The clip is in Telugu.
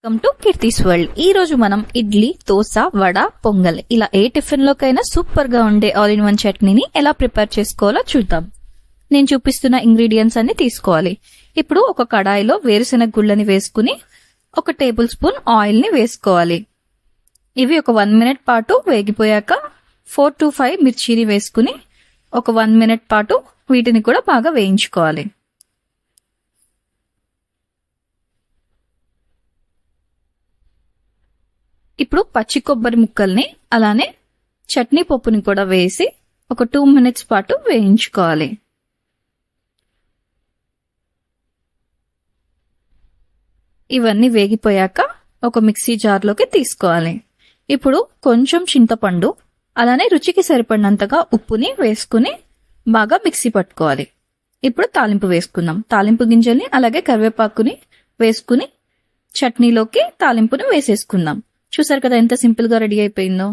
Welcome to Keerthi's world. ఈ రోజు మనం ఇడ్లీ, దోశ, వడ, పొంగల్ ఇలా ఏ టిఫిన్ లోకైనా సూపర్ గా ఉండే ఆల్ ఇన్ వన్ చట్నీని ఎలా ప్రిపేర్ చేసుకోవాలో చూద్దాం. నేను చూపిస్తున్న ఇంగ్రీడియంట్స్ అన్ని తీసుకోవాలి. ఇప్పుడు ఒక కడాయిలో వేరుశెనగ గుళ్ళని వేసుకుని 1 టేబుల్ స్పూన్ ఆయిల్ ని వేసుకోవాలి. ఇవి ఒక 1 మినిట్ పాటు వేగిపోయాక 4 to 5 మిర్చిని వేసుకుని ఒక 1 మినిట్ పాటు వీటిని కూడా బాగా వేయించుకోవాలి. ఇప్పుడు పచ్చి కొబ్బరి ముక్కల్ని అలానే చట్నీ పప్పుని కూడా వేసి ఒక 2 మినిట్స్ పాటు వేయించుకోవాలి. ఇవన్నీ వేగిపోయాక ఒక మిక్సీ జార్లోకి తీసుకోవాలి. ఇప్పుడు కొంచెం చింతపండు అలానే రుచికి సరిపడినంతగా ఉప్పుని వేసుకుని బాగా మిక్సీ పట్టుకోవాలి. ఇప్పుడు తాలింపు వేసుకుందాం. తాలింపు గింజల్ని అలాగే కరివేపాకుని వేసుకుని చట్నీలోకి తాలింపుని వేసేసుకుందాం. చూసారు కదా ఎంత సింపుల్ గా రెడీ అయిపోయిందో.